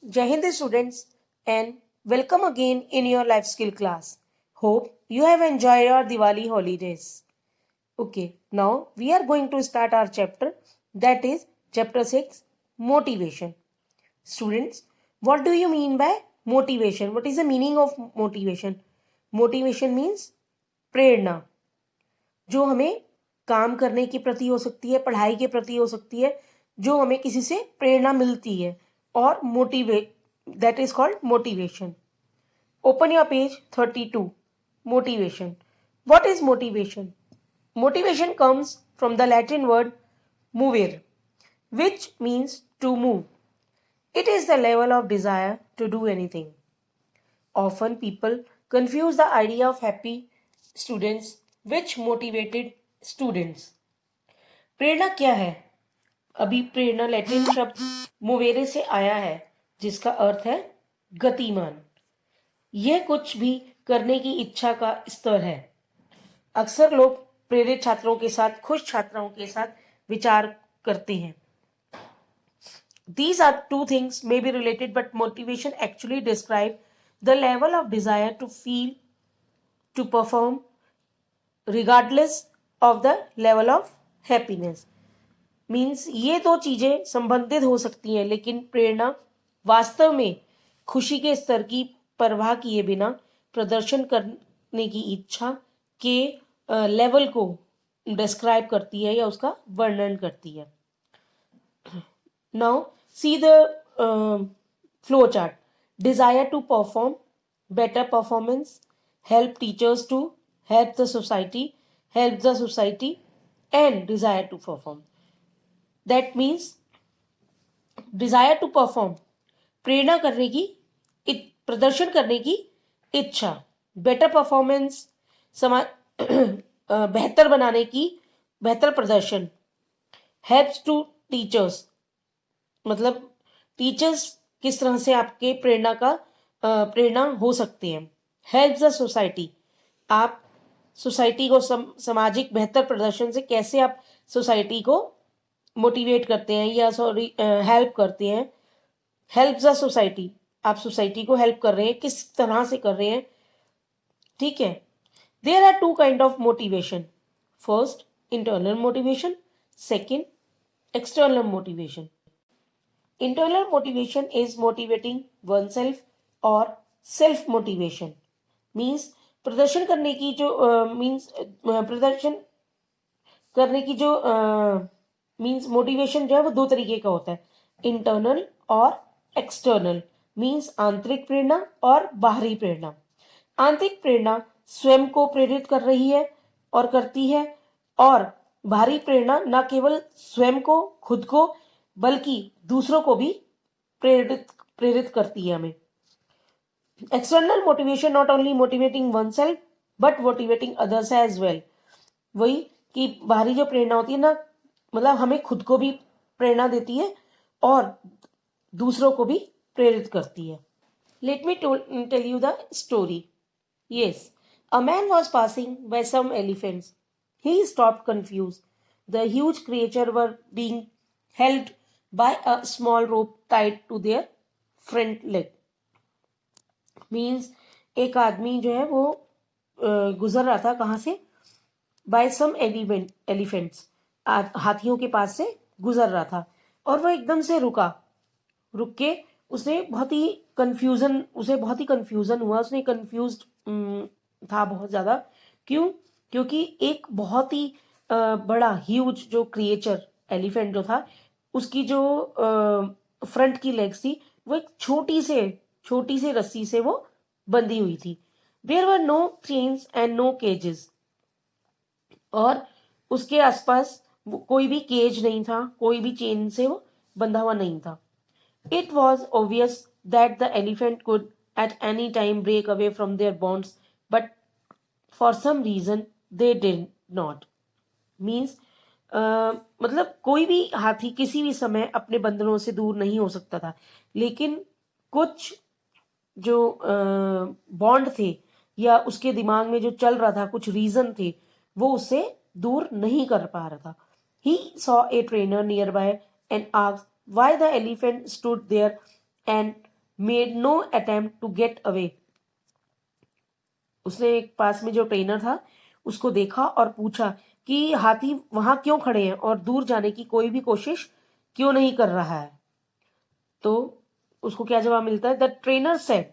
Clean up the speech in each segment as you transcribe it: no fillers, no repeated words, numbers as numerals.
Jai Hind students, and welcome again in your life skill class. Hope you have enjoyed your Diwali holidays. Okay, now we are going to start our chapter, that is chapter 6, motivation. Students, what do you mean by motivation? What is the meaning of motivation? Motivation means प्रेरणा, जो हमें काम करने के प्रति हो सकती है, पढ़ाई के प्रति हो सकती है, जो हमें किसी से प्रेरणा मिलती है, और motivate, that is called motivation. Open your page 32. Motivation. What is motivation? Motivation comes from the Latin word movere, which means to move. It is the level of desire to do anything. Often people confuse the idea of happy students with motivated students. प्रेरणा क्या है? अभी प्रेरणा Latin शब्द मोवेरे से आया है, जिसका अर्थ है गतिमान. यह कुछ भी करने की इच्छा का स्तर है. अक्सर लोग प्रेरित छात्रों के साथ खुश छात्राओं के साथ विचार करते हैं. These are two things may be related, but motivation actually describe the level of desire to feel, to perform, regardless of the level of happiness. Means ये दो चीजें संबंधित हो सकती हैं, लेकिन प्रेरणा वास्तव में खुशी के स्तर की परवाह किए बिना प्रदर्शन करने की इच्छा के लेवल को डिस्क्राइब करती है या उसका वर्णन करती है. Now see the flow chart. Desire to perform, better performance, help teachers to help the society, and desire to perform. That means desire to perform, प्रेरणा करने की, प्रदर्शन करने की इच्छा. बेटर परफॉर्मेंस, बेहतर बनाने की, बेहतर प्रदर्शन. हेल्प्स टू टीचर्स, मतलब टीचर्स किस तरह से आपके प्रेरणा हो सकते हैं. हेल्प्स द सोसाइटी, आप सोसाइटी को सामाजिक बेहतर प्रदर्शन से कैसे आप सोसाइटी को मोटिवेट करते हैं या हेल्प करते हैं. हेल्प द सोसाइटी, आप सोसाइटी को हेल्प कर रहे हैं, किस तरह से कर रहे हैं. ठीक है. There are two kind of motivation. First, internal motivation. Second, external motivation. Internal motivation is motivating one self और सेल्फ मोटिवेशन. मीन्स प्रदर्शन करने की जो प्रदर्शन करने की जो मीन्स मोटिवेशन जो है वो दो तरीके का होता है, इंटरनल और एक्सटर्नल. मीन्स आंतरिक प्रेरणा और बाहरी प्रेरणा. आंतरिक प्रेरणा स्वयं को प्रेरित कर रही है और करती है, और बाहरी प्रेरणा न केवल स्वयं को, खुद को, बल्कि दूसरों को भी प्रेरित करती है हमें. External motivation not only motivating one self but motivating others as well. वही कि बाहरी जो प्रेरणा होती है ना, मतलब हमें खुद को भी प्रेरणा देती है और दूसरों को भी प्रेरित करती है. Let me tell you the story. Yes, a man was passing by some elephants. He stopped confuse. The huge creature were being held by a small rope tied to their front leg. Means एक आदमी जो है वो गुजर रहा था, कहाँ से? बाय सम एलिफेंट्स, हाथियों के पास से गुजर रहा था, और वो एकदम से रुक के उसे बहुत ही कंफ्यूजन हुआ. उसने कंफ्यूज्ड था बहुत ज़्यादा. क्यों? क्योंकि एक बहुत ही बड़ा ह्यूज जो क्रिएचर एलिफेंट जो था, उसकी जो फ्रंट की लेग्स थी वो एक छोटी से रस्सी से वो बंधी हुई थी. There were no chains and no cages, और उसके आसपास कोई भी केज नहीं था, कोई भी चेन से वो बंधा हुआ नहीं था. It was obvious that the elephant could at any time break away from their bonds, but for some reason they did not. Means मतलब कोई भी हाथी किसी भी समय अपने बंधनों से दूर नहीं हो सकता था, लेकिन कुछ जो बॉन्ड थे या उसके दिमाग में जो चल रहा था, कुछ रीजन थे, वो उससे दूर नहीं कर पा रहा था. He saw a trainer nearby and asked why the elephant stood there and made no attempt to get away. उसने एक पास में जो ट्रेनर था उसको देखा और पूछा कि हाथी वहां क्यों खड़े हैं और दूर जाने की कोई भी कोशिश क्यों नहीं कर रहा है। तो उसको क्या जवाब मिलता है? द ट्रेनर सेड,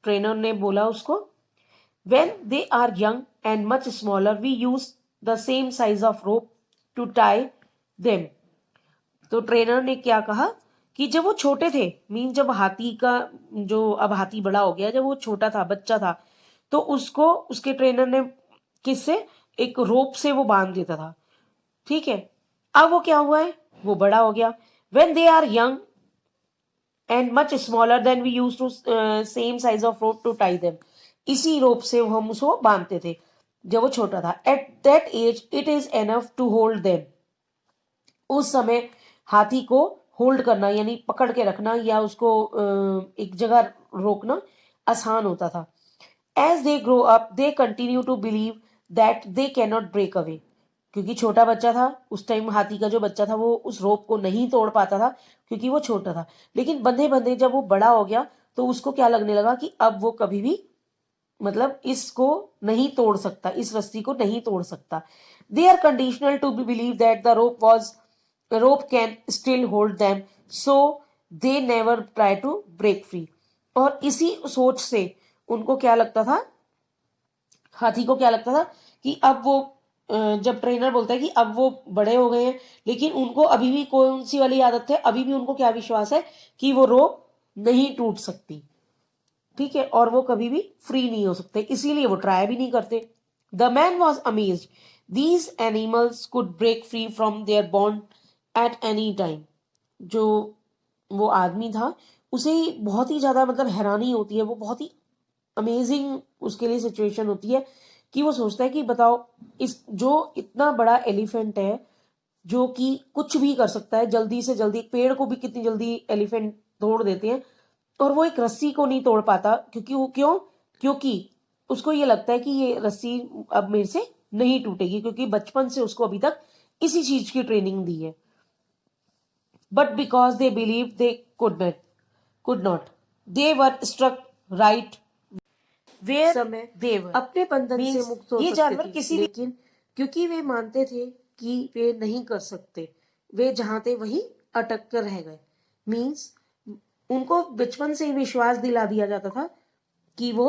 ट्रेनर ने बोला उसको, when they are young and much smaller we use the same size of rope to tie them। तो ट्रेनर ने क्या कहा कि जब वो छोटे थे, मीन जब हाथी का जो, अब हाथी बड़ा हो गया, जब वो छोटा था, बच्चा था, तो उसको उसके ट्रेनर ने किससे, एक रोप से वो बांध देता था। ठीक है, अब वो क्या हुआ है, वो बड़ा हो गया। when they are young and much smaller than we used to same size of rope to tie them। इसी रोप से हम उसको बांधते थे जब वो छोटा था। at that age it is enough to hold them। उस समय हाथी को होल्ड करना यानी पकड़ के रखना या उसको एक जगह रोकना आसान होता था। As they grow up they continue to believe that they can not break away. क्योंकि छोटा बच्चा था उस टाइम, हाथी का जो बच्चा था वो उस रोप को नहीं तोड़ पाता था क्योंकि वो छोटा था। लेकिन बंधे बंधे जब वो बड़ा हो गया तो उसको क्या लगने लगा कि अब वो कभी भी, मतलब इसको नहीं तोड़ सकता, इस रस्सी को नहीं तोड़ सकता। They are conditional to be believe that the rope can still hold them, so they never try to break free. और इसी सोच से उनको क्या लगता था, हाथी को क्या लगता था कि अब वो जब ट्रेनर बोलता है कि अब वो बड़े हो गए हैं लेकिन उनको अभी भी कौन सी वाली आदत है, अभी भी उनको क्या विश्वास है कि वो रोप नहीं टूट सकती। ठीक है, और वो कभी भी फ्री नहीं हो सकते, इसीलिए वो ट्राई भी नहीं करते। The man was amazed these animals could break free from their bond at any time. जो वो आदमी था उसे बहुत ही ज्यादा मतलब हैरानी होती है, वो बहुत ही अमेजिंग उसके लिए सिचुएशन होती है कि वो सोचता है कि बताओ, इस जो इतना बड़ा एलिफेंट है जो कि कुछ भी कर सकता है, जल्दी से जल्दी एक पेड़ को भी कितनी जल्दी एलिफेंट तोड़ देते हैं, और वो एक रस्सी को नहीं तोड़ पाता क्योंकि वो क्यों, क्योंकि उसको ये लगता है कि ये रस्सी अब मेरे से नहीं टूटेगी, क्योंकि बचपन से उसको अभी तक इसी चीज की ट्रेनिंग दी है। But because they believe they could not they were struck right where समय देव अपने बंधन से मुक्त हो ये जानवर किसी, लेकिन क्योंकि वे मानते थे कि वे नहीं कर सकते, वे जहां थे वहीं अटक कर रह गए। मीन्स उनको बचपन से ही विश्वास दिला दिया जाता था कि वो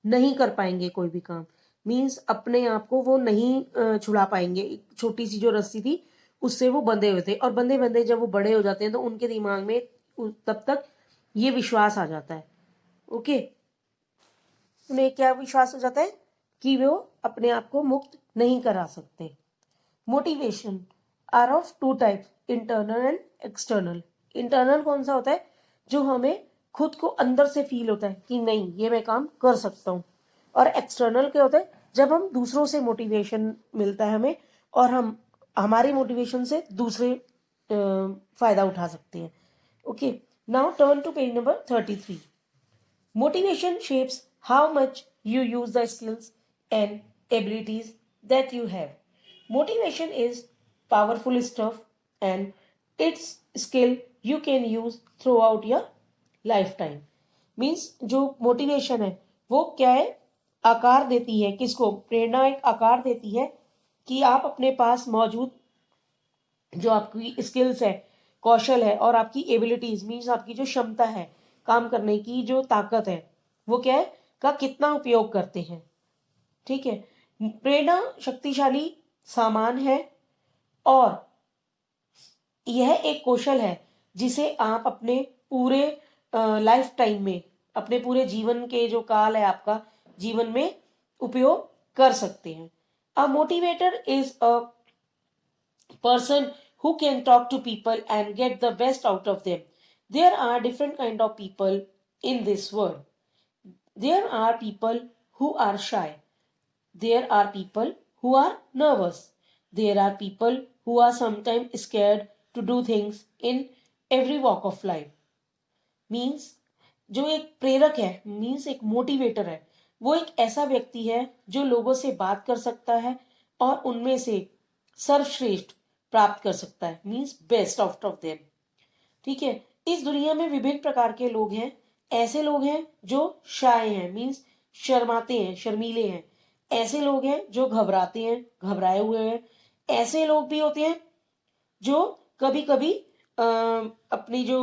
नहीं कर पाएंगे कोई भी काम। मीन्स अपने आप को वो नहीं छुड़ा पाएंगे। एक छोटी सी जो रस्सी थी उससे वो बंधे हुए थे, और बंधे बंधे जब वो बड़े हो जाते हैं तो उनके दिमाग में तब तक ये विश्वास आ जाता है। ओके, उन्हें क्या विश्वास हो जाता है कि वो अपने आप को मुक्त नहीं करा सकते। Motivation are of two type, internal and external. Internal कौन सा होता है? जो हमें खुद को अंदर से फील होता है कि नहीं ये मैं काम कर सकता हूँ। और एक्सटर्नल क्या होता है? जब हम दूसरों से मोटिवेशन मिलता है हमें, और हम हमारी मोटिवेशन से दूसरे फायदा उठा सकते हैं। Okay, now turn to page number 33। Motivation shapes how much you use the skills and abilities that you have. Motivation is powerful stuff and its skill you can use throughout your lifetime. Means जो motivation है वो क्या है? आकार देती है किसको? प्रेरणा एक आकार देती है कि आप अपने पास मौजूद जो आपकी स्किल्स है, कौशल है, और आपकी एबिलिटीज मीन्स आपकी जो क्षमता है काम करने की, जो ताकत है, वो क्या है का कितना उपयोग करते हैं। ठीक है, प्रेरणा शक्तिशाली सामान है और यह एक कौशल है जिसे आप अपने पूरे लाइफ टाइम में, अपने पूरे जीवन के जो काल है आपका जीवन में उपयोग कर सकते हैं। अ motivator is a person who can talk to people and get the best out of them. There are different kind of people in this world. There are people who are shy. There are people who are nervous. There are people who are sometimes scared to do things in every walk of life. Means जो एक प्रेरक है, means एक motivator है, वो एक ऐसा व्यक्ति है जो लोगों से बात कर सकता है और उनमें से सर्वश्रेष्ठ प्राप्त कर सकता है, means best out of them. ठीक है, इस दुनिया में विभिन्न प्रकार के लोग हैं, ऐसे लोग हैं जो शाय हैं, मीन्स शर्माते हैं, शर्मीले हैं। ऐसे लोग हैं जो घबराते हैं, घबराए हुए हैं। ऐसे लोग भी होते हैं जो कभी कभी अपनी जो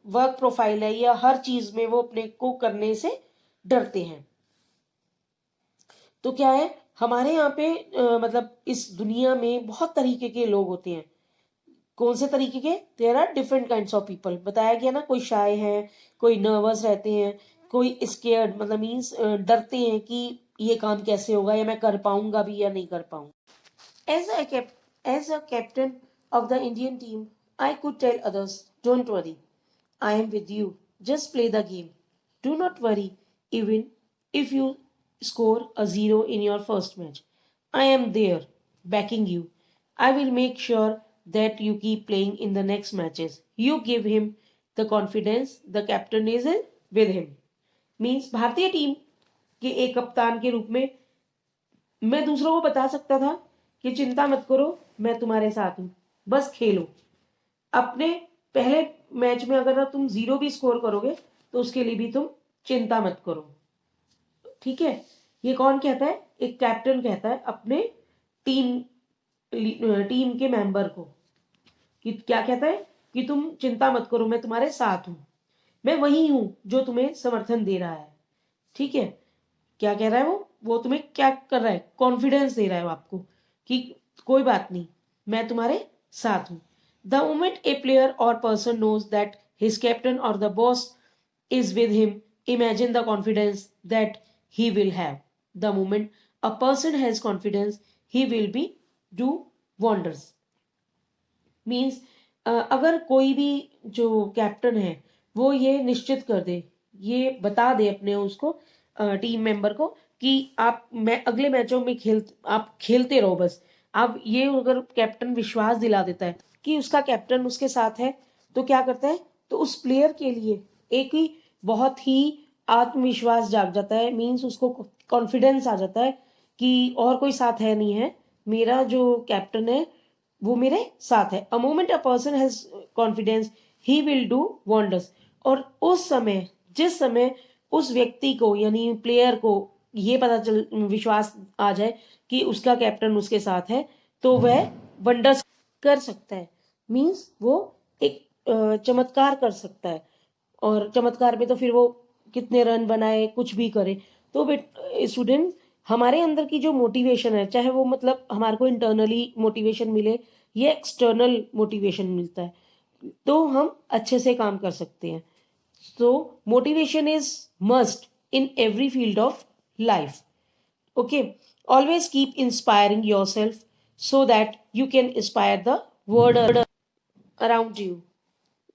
वर्क प्रोफाइल है या हर चीज में वो अपने को करने से डरते हैं। तो क्या है, हमारे यहाँ पे मतलब इस दुनिया में बहुत तरीके के लोग होते हैं। कौन से तरीके के? There are different kinds of people. बताया गया ना, कोई शाय है, कोई नर्वस रहते हैं, कोई स्केयर्ड मतलब मीन्स डरते हैं कि ये काम कैसे होगा या मैं कर पाऊंगा भी या नहीं कर पाऊंगा। As a captain of the Indian team I could tell others, don't worry, I am with you, just play the game, do not worry even if you score a 0 in your first match. I am there, backing you. I will make sure that you keep playing in the next matches. You give him the confidence the captain is with him. Means भारतीय team के एक कप्तान के रूप में मैं दूसरों को बता सकता था कि चिंता मत करो, मैं तुम्हारे साथ हूं, बस खेलो। अपने पहले मैच में अगर तुम 0 भी स्कोर करोगे तो उसके लिए भी तुम चिंता मत करो। ठीक है, ये कौन कहता है? एक कैप्टन कहता है अपने टीम के मेंबर को कि क्या कहता है कि तुम चिंता मत करो, मैं तुम्हारे साथ हूं, मैं वही हूं जो तुम्हें समर्थन दे रहा है। ठीक है, क्या कह रहा है वो तुम्हें क्या कर रहा है? कॉन्फिडेंस दे रहा है वो आपको कि कोई बात नहीं, मैं तुम्हारे साथ हूं। The moment a player or person knows that his captain or the boss is with him, imagine the confidence that he will have. The moment a person has confidence, he will be do wonders. Means अगर कोई भी जो captain है वो ये निश्चित कर दे, ये बता दे अपने उसको टीम मेंबर को कि आप मैं अगले मैचों में आप खेलते रहो बस। अब ये अगर कैप्टन विश्वास दिला देता है कि उसका कैप्टन उसके साथ है, तो क्या करता है, तो उस प्लेयर के लिए एक ही बहुत ही आत्मविश्वास जाग जाता है। मीन्स उसको कॉन्फिडेंस आ जाता है कि और कोई साथ है नहीं है, मेरा जो कैप्टन है वो मेरे साथ है। A moment a person has confidence he will do wonders. और उस समय, जिस समय उस व्यक्ति को यानी प्लेयर को ये पता चल विश्वास आ जाए कि उसका कैप्टन उसके साथ है, तो वह वंडर्स कर सकता है। मीन्स वो एक चमत्कार कर सकता है। और चमत्कार में तो फिर वो कितने रन बनाए, कुछ भी करे। तो स्टूडेंट, हमारे अंदर की जो मोटिवेशन है, चाहे वो मतलब हमारे को इंटरनली मोटिवेशन मिले या एक्सटर्नल मोटिवेशन मिलता है, तो हम अच्छे से काम कर सकते हैं। So motivation is must in every field of life. Okay, always keep inspiring yourself so that you can inspire the world around you.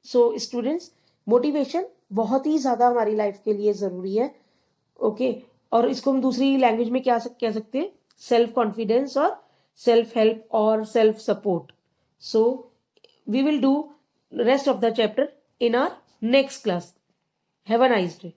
So students, motivation बहुत ही ज्यादा हमारी लाइफ के लिए जरूरी है। ओके, और इसको हम दूसरी लैंग्वेज में क्या कह सकते हैं? सेल्फ कॉन्फिडेंस और सेल्फ हेल्प और self support. So we will do rest of the chapter in our next class. Have a nice day.